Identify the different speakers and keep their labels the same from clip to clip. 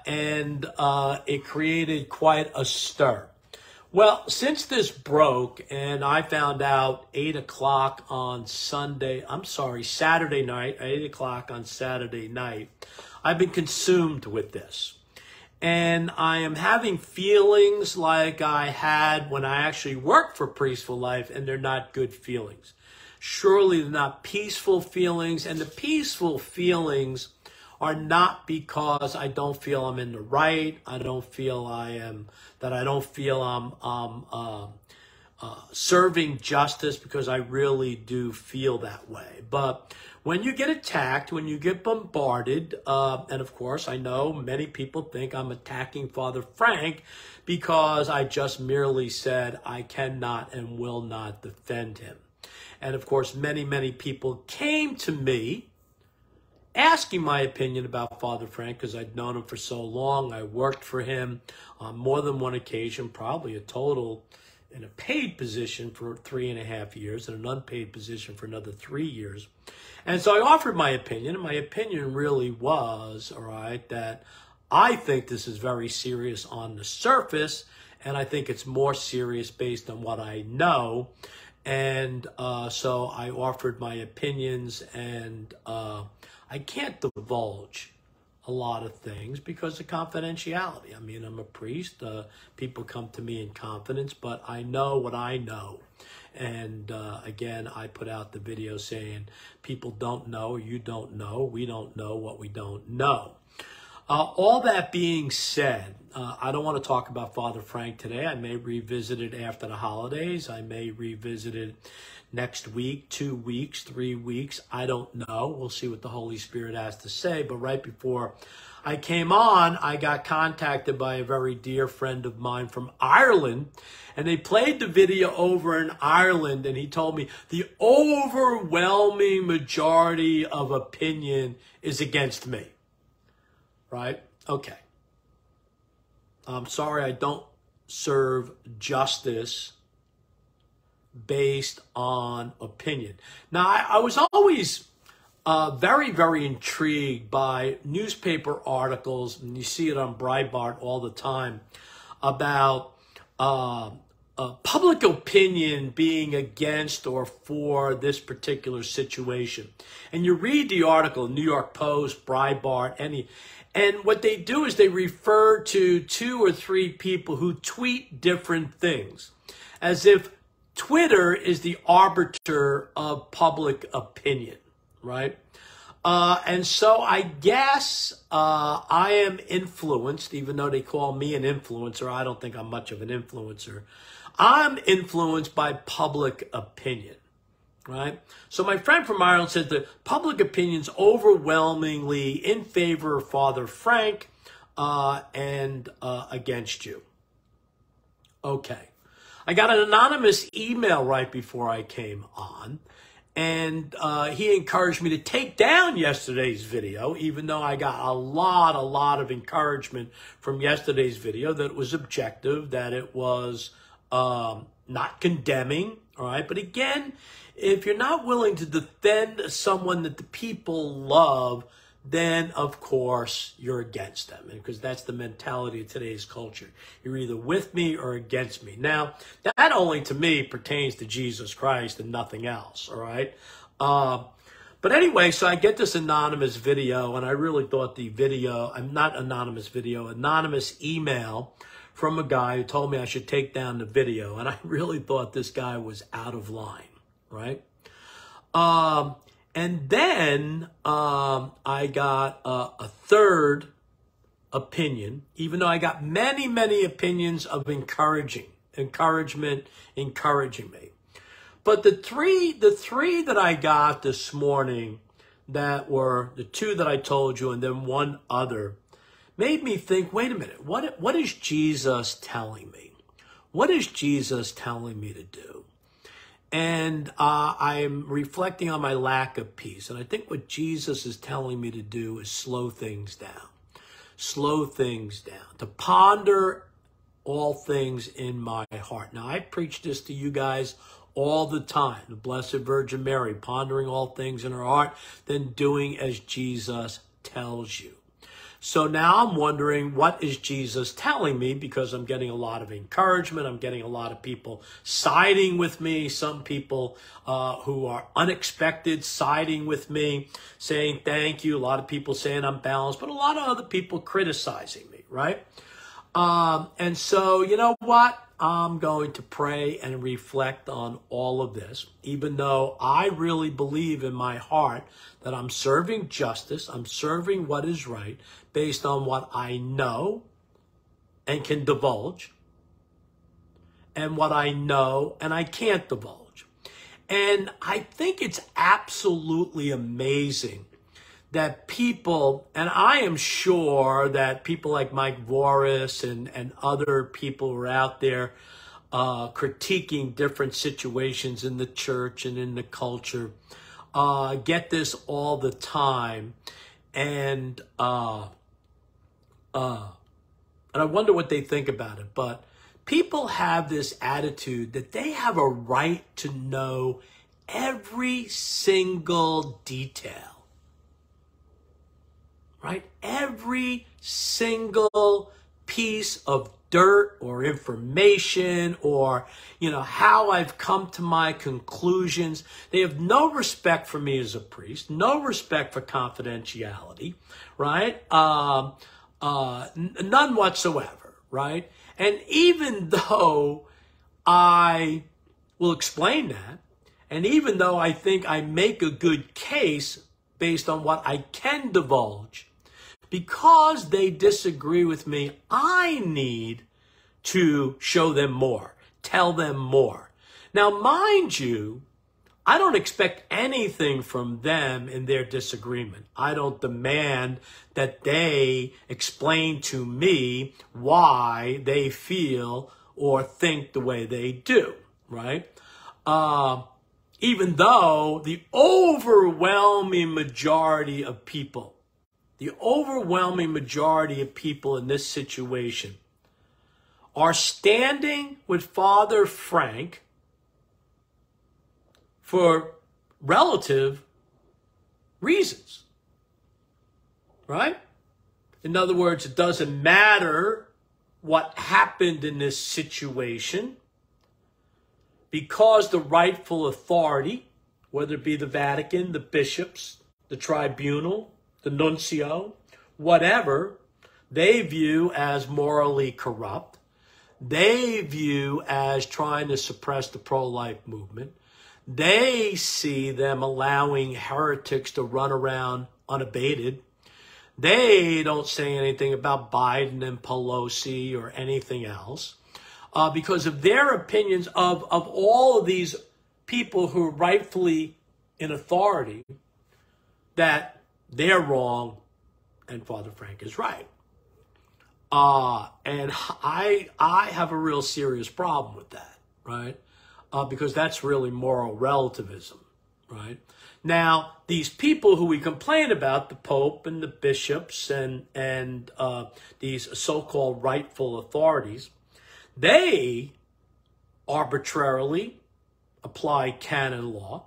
Speaker 1: and it created quite a stir. Well, since this broke and I found out 8 o'clock on Saturday night, 8 o'clock on Saturday night, I've been consumed with this. And I am having feelings like I had when I actually worked for Peaceful Life, and they're not good feelings. Surely they're not peaceful feelings, and the peaceful feelings are not because I don't feel I'm in the right. I don't feel I'm serving justice, because I really do feel that way. But when you get attacked, when you get bombarded, and of course I know many people think I'm attacking Father Frank because I just merely said I cannot and will not defend him. And of course many people came to me asking my opinion about Father Frank, because I'd known him for so long. I worked for him on more than one occasion, probably a total in a paid position for 3.5 years and an unpaid position for another 3 years. And so I offered my opinion, and my opinion really was, all right, that I think this is very serious on the surface, and I think it's more serious based on what I know. And so I offered my opinions, and I can't divulge a lot of things because of confidentiality. I mean, I'm a priest. People come to me in confidence, but I know what I know. And again, I put out the video saying people don't know, you don't know, we don't know what we don't know. All that being said, I don't want to talk about Father Frank today. I may revisit it after the holidays. I may revisit it next week, 2 weeks, 3 weeks. I don't know. We'll see what the Holy Spirit has to say. But right before I came on, I got contacted by a very dear friend of mine from Ireland, and they played the video over in Ireland, and he told me the overwhelming majority of opinion is against me. Right? Okay. I'm sorry, I don't serve justice based on opinion. Now, I was always very intrigued by newspaper articles, and you see it on Breitbart all the time, about public opinion being against or for this particular situation. And you read the article, New York Post, Breitbart, and what they do is they refer to 2 or 3 people who tweet different things, as if Twitter is the arbiter of public opinion, right? And so I guess I am influenced, even though they call me an influencer. I don't think I'm much of an influencer. I'm influenced by public opinion, right? So my friend from Ireland said that public opinion's overwhelmingly in favor of Father Frank and against you. Okay. I got an anonymous email right before I came on, and he encouraged me to take down yesterday's video, even though I got a lot of encouragement from yesterday's video, that it was objective, that it was not condemning, all right? But again, if you're not willing to defend someone that the people love, then of course you're against them, because that's the mentality of today's culture. You're either with me or against me. Now, that only to me pertains to Jesus Christ and nothing else, all right? But anyway, so I get this anonymous video, and I really thought the video, anonymous email from a guy who told me I should take down the video, and I really thought this guy was out of line, right? And then I got a third opinion, even though I got many opinions of encouragement, encouraging me. But the three that I got this morning, that were the 2 that I told you, and then one other, made me think, wait a minute, what is Jesus telling me? What is Jesus telling me to do? And I'm reflecting on my lack of peace. And I think what Jesus is telling me to do is slow things down. Slow things down. To ponder all things in my heart. Now, I preach this to you guys all the time. The Blessed Virgin Mary, pondering all things in her heart, then doing as Jesus tells you. So now I'm wondering, what is Jesus telling me? Because I'm getting a lot of encouragement. I'm getting a lot of people siding with me. Some people who are unexpected siding with me, saying thank you. A lot of people saying I'm balanced, but a lot of other people criticizing me, right? And so, you know what? I'm going to pray and reflect on all of this, even though I really believe in my heart that I'm serving justice, I'm serving what is right based on what I know and can divulge, and what I know and I can't divulge. And I think it's absolutely amazing that people, and I am sure that people like Mike Voris and other people who are out there critiquing different situations in the church and in the culture, get this all the time. And I wonder what they think about it. But people have this attitude that they have a right to know every single detail. Right? Every single piece of dirt or information, or, how I've come to my conclusions. They have no respect for me as a priest, no respect for confidentiality, right? None whatsoever, right? And even though I will explain that, and even though I think I make a good case based on what I can divulge, because they disagree with me, I need to show them more, tell them more. Now, mind you, I don't expect anything from them in their disagreement. I don't demand that they explain to me why they feel or think the way they do, right? Even though the overwhelming majority of people in this situation are standing with Father Frank for relative reasons, right? In other words, it doesn't matter what happened in this situation, because the rightful authority, whether it be the Vatican, the bishops, the tribunal, the nuncio, whatever, they view as morally corrupt. They view as trying to suppress the pro-life movement. They see them allowing heretics to run around unabated. They don't say anything about Biden and Pelosi or anything else because of their opinions of all of these people who are rightfully in authority, that they're wrong and Father Frank is right. And I have a real serious problem with that, right? Because that's really moral relativism, right? Now, these people who we complain about, the Pope and the bishops and these so-called rightful authorities, they arbitrarily apply canon law.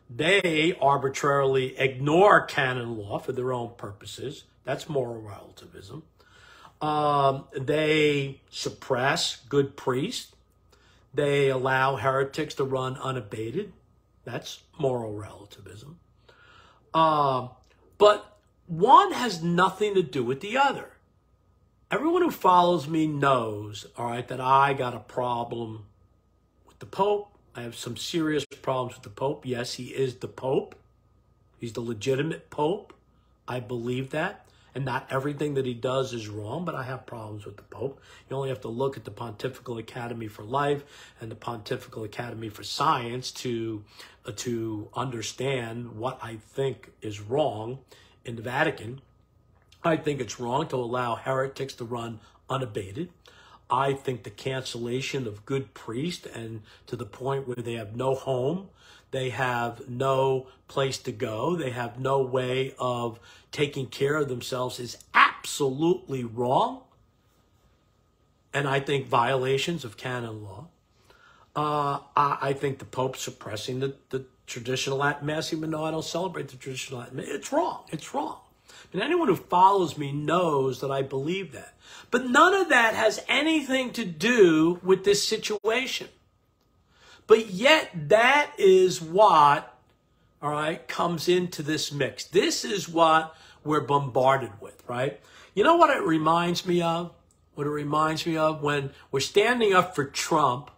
Speaker 1: They arbitrarily ignore canon law for their own purposes. That's moral relativism. They suppress good priests. They allow heretics to run unabated. That's moral relativism. But one has nothing to do with the other. Everyone who follows me knows, all right, that I got a problem with the Pope. I have some serious problems with the Pope. Yes, he is the Pope. He's the legitimate Pope. I believe that. And not everything that he does is wrong, but I have problems with the Pope. You only have to look at the Pontifical Academy for Life and the Pontifical Academy for Science to understand what I think is wrong in the Vatican. I think it's wrong to allow heretics to run unabated. I think the cancellation of good priests, and to the point where they have no home, they have no place to go, they have no way of taking care of themselves, is absolutely wrong. And I think violations of canon law. I think the Pope suppressing the traditional Latin Mass, even though I don't celebrate the traditional Latin Mass, it's wrong. It's wrong. And anyone who follows me knows that I believe that. But none of that has anything to do with this situation. But yet that is what, all right, comes into this mix. This is what we're bombarded with, right? You know what it reminds me of? What it reminds me of when we're standing up for Trump.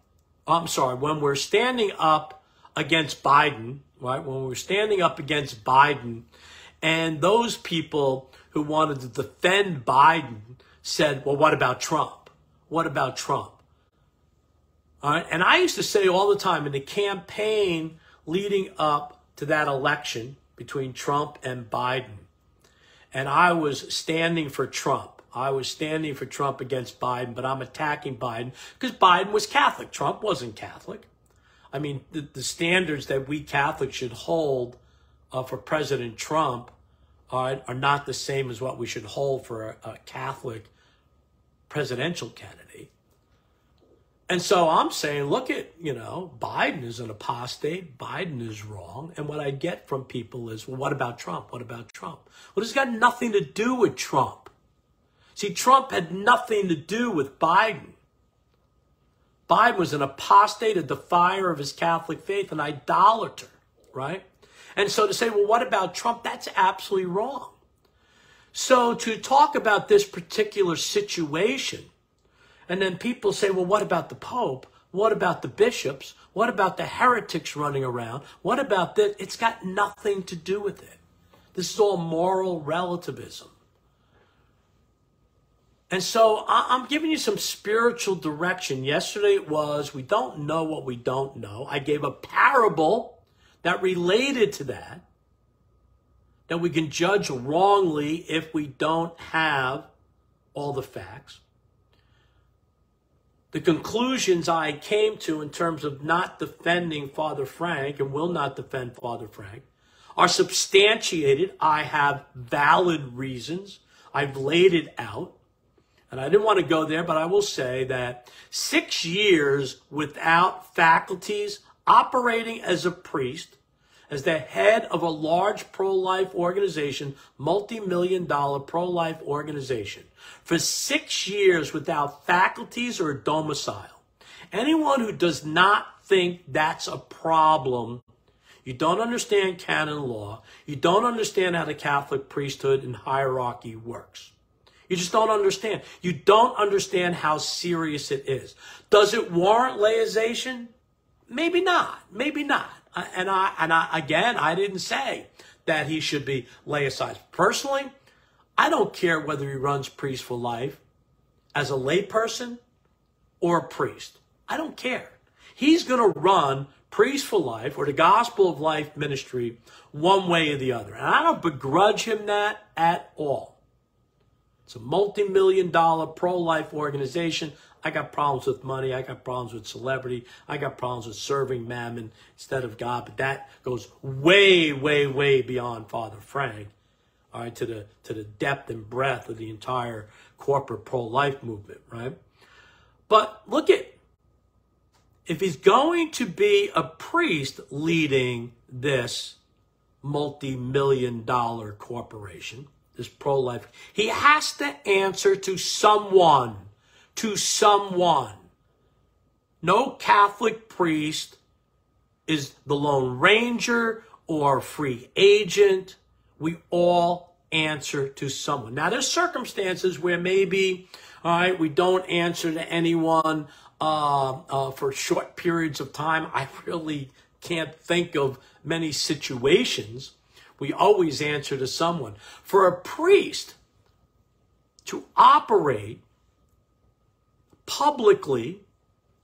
Speaker 1: When we're standing up against Biden, right? When we're standing up against Biden, and those people who wanted to defend Biden said, well, what about Trump? What about Trump? All right. And I used to say all the time in the campaign leading up to that election between Trump and Biden, and I was standing for Trump. I was standing for Trump against Biden, but I'm attacking Biden because Biden was Catholic. Trump wasn't Catholic. I mean, the standards that we Catholics should hold for President Trump are not the same as what we should hold for a Catholic presidential candidate. And so I'm saying, look at, Biden is an apostate. Biden is wrong. And what I get from people is, well, what about Trump? What about Trump? Well, it's got nothing to do with Trump. See, Trump had nothing to do with Biden. Biden was an apostate, a defier of his Catholic faith, an idolater, right? And so to say, well, what about Trump? That's absolutely wrong. So to talk about this particular situation, and then people say, well, what about the Pope? What about the bishops? What about the heretics running around? What about this? It's got nothing to do with it. This is all moral relativism. And so I'm giving you some spiritual direction. Yesterday it was, we don't know what we don't know. I gave a parable that related to that we can judge wrongly if we don't have all the facts. The conclusions I came to in terms of not defending Father Frank and will not defend Father Frank are substantiated. I have valid reasons. I've laid it out. And I didn't want to go there, but I will say that 6 years without faculties, operating as a priest, as the head of a large pro-life organization, multi-million-dollar pro-life organization, for 6 years without faculties or a domicile. Anyone who does not think that's a problem, you don't understand canon law, you don't understand how the Catholic priesthood and hierarchy works. You just don't understand. You don't understand how serious it is. Does it warrant laization? Maybe not. Maybe not. And I didn't say that he should be laicized. Personally, I don't care whether he runs Priest for Life as a layperson or a priest. I don't care. He's going to run Priest for Life or the Gospel of Life ministry one way or the other. And I don't begrudge him that at all. It's a multi-million-dollar pro-life organization. I got problems with money. I got problems with celebrity. I got problems with serving mammon instead of God. But that goes way, way, way beyond Father Frank, all right, to the depth and breadth of the entire corporate pro-life movement, right? But look at, if he's going to be a priest leading this multi-million-dollar corporation, this pro-life, he has to answer to someone. To someone. No Catholic priest is the Lone Ranger or free agent. We all answer to someone. Now, there's circumstances where maybe, all right, we don't answer to anyone for short periods of time. I really can't think of many situations. We always answer to someone. For a priest to operate publicly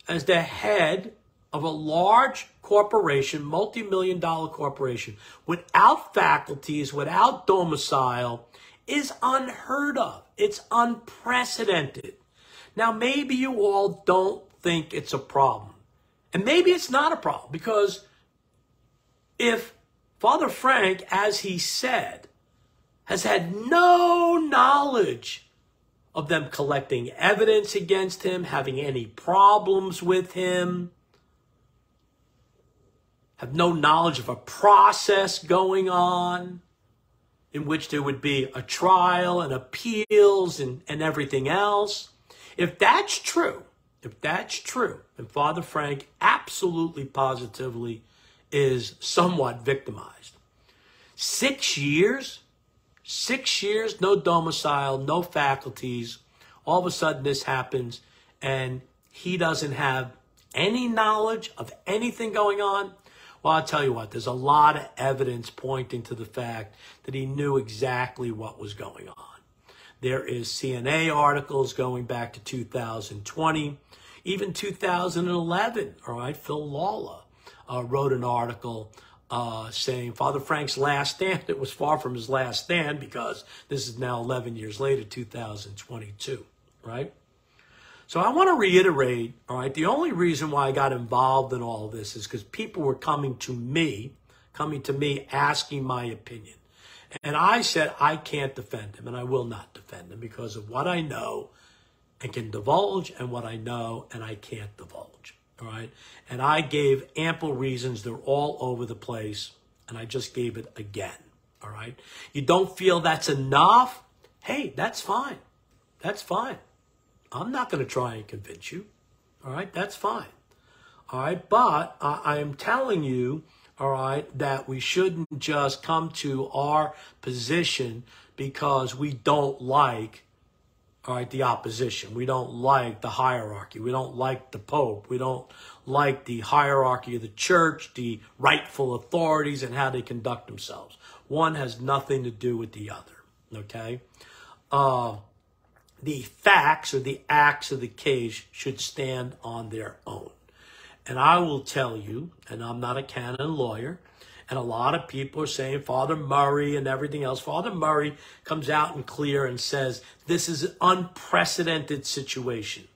Speaker 1: as the head of a large corporation, multi-million-dollar corporation, without faculties, without domicile, is unheard of. It's unprecedented. Now, maybe you all don't think it's a problem. And maybe it's not a problem, because if Father Frank, as he said, has had no knowledge of them collecting evidence against him, having any problems with him, have no knowledge of a process going on, in which there would be a trial and appeals and everything else. If that's true, and Father Frank absolutely positively is somewhat victimized. 6 years, no domicile, no faculties. All of a sudden this happens and he doesn't have any knowledge of anything going on. Well, I'll tell you what, there's a lot of evidence pointing to the fact that he knew exactly what was going on. There is CNA articles going back to 2020, even 2011, all right? Phil Lawler wrote an article saying Father Frank's last stand, it was far from his last stand because this is now 11 years later, 2022, right? So I want to reiterate, all right, the only reason why I got involved in all of this is because people were coming to me asking my opinion. And I said, I can't defend him and I will not defend him because of what I know and can divulge and what I know and I can't divulge, all right? And I gave ample reasons. They're all over the place, and I just gave it again, all right? You don't feel that's enough? Hey, that's fine. That's fine. I'm not going to try and convince you, all right? That's fine, all right? But I am telling you, all right, that we shouldn't just come to our position because we don't like, all right, the opposition. We don't like the hierarchy. We don't like the Pope. We don't like the hierarchy of the church, the rightful authorities, and how they conduct themselves. One has nothing to do with the other, okay? The facts or the acts of the case should stand on their own. And I will tell you, and I'm not a canon lawyer, and a lot of people are saying Father Murray and everything else. Father Murray comes out and clear and says, this is an unprecedented situation.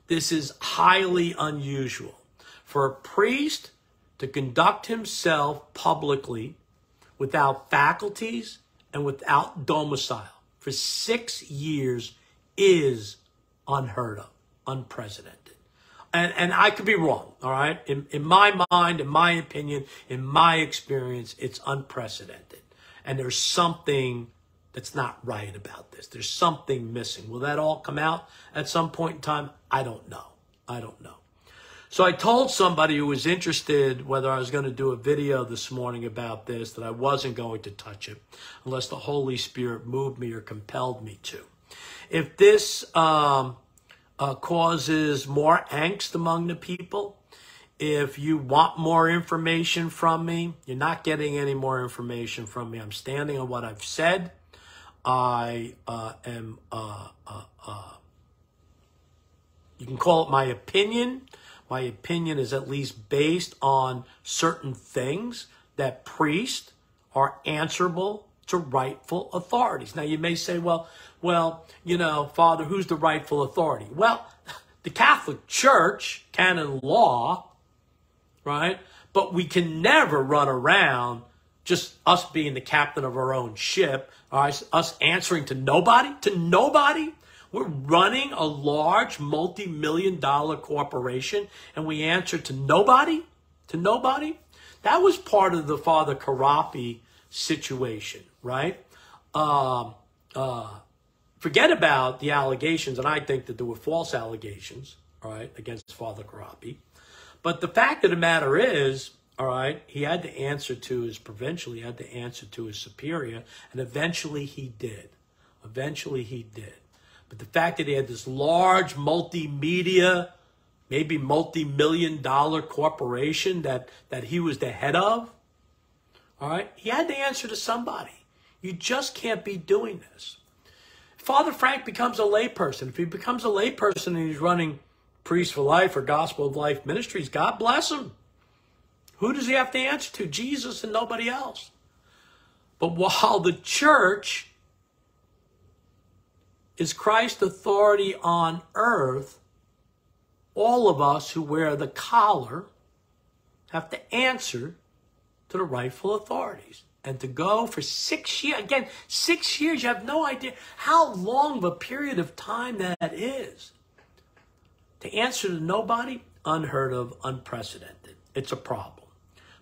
Speaker 1: This is highly unusual for a priest to conduct himself publicly without faculties and without domicile for 6 years is unheard of, unprecedented. And I could be wrong, all right? In my mind, in my opinion, in my experience, it's unprecedented. And there's something that's not right about this. There's something missing. Will that all come out at some point in time? I don't know. I don't know. So I told somebody who was interested whether I was going to do a video this morning about this, that I wasn't going to touch it unless the Holy Spirit moved me or compelled me to. If this causes more angst among the people, if you want more information from me, you're not getting any more information from me. I'm standing on what I've said. I am, you can call it my opinion. My opinion is at least based on certain things that priests are answerable to rightful authorities. Now, you may say, well, you know, Father, who's the rightful authority? Well, the Catholic Church, canon law, right? But we can never run around just us being the captain of our own ship, all right, us answering to nobody, We're running a large multi-million-dollar corporation and we answer to nobody, That was part of the Father Karapi situation, right? Forget about the allegations, and I think that there were false allegations, all right, against Father Karapi. But the fact of the matter is, all right, he had to answer to his provincial, he had to answer to his superior, and eventually he did. But the fact that he had this large multimedia, maybe multi-million-dollar corporation that he was the head of, all right, he had to answer to somebody. You just can't be doing this. Father Frank becomes a layperson. If he becomes a layperson and he's running Priest for Life or Gospel of Life Ministries, God bless him. Who does he have to answer to? Jesus and nobody else. But while the church is Christ's authority on earth, all of us who wear the collar have to answer to the rightful authorities. And to go for 6 years, again, 6 years, you have no idea how long of a period of time that is. To answer to nobody, unheard of, unprecedented. It's a problem.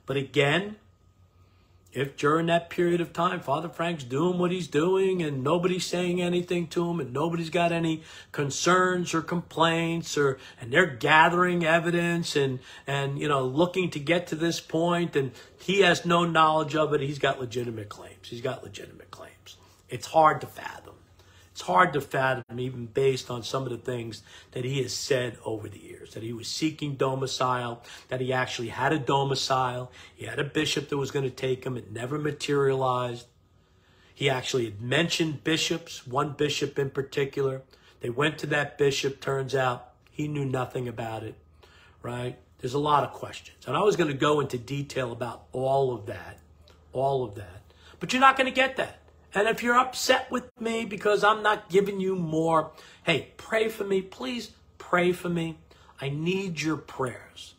Speaker 1: But again, if during that period of time, Father Frank's doing what he's doing and nobody's saying anything to him and nobody's got any concerns or complaints and they're gathering evidence and looking to get to this point and he has no knowledge of it, he's got legitimate claims. He's got legitimate claims. It's hard to fathom. It's hard to fathom even based on some of the things that he has said over the years, that he was seeking domicile, that he actually had a domicile. He had a bishop that was going to take him. It never materialized. He actually had mentioned bishops, one bishop in particular. They went to that bishop. Turns out he knew nothing about it, right? There's a lot of questions. And I was going to go into detail about all of that. But you're not going to get that. And if you're upset with me because I'm not giving you more, hey, pray for me. Please pray for me. I need your prayers.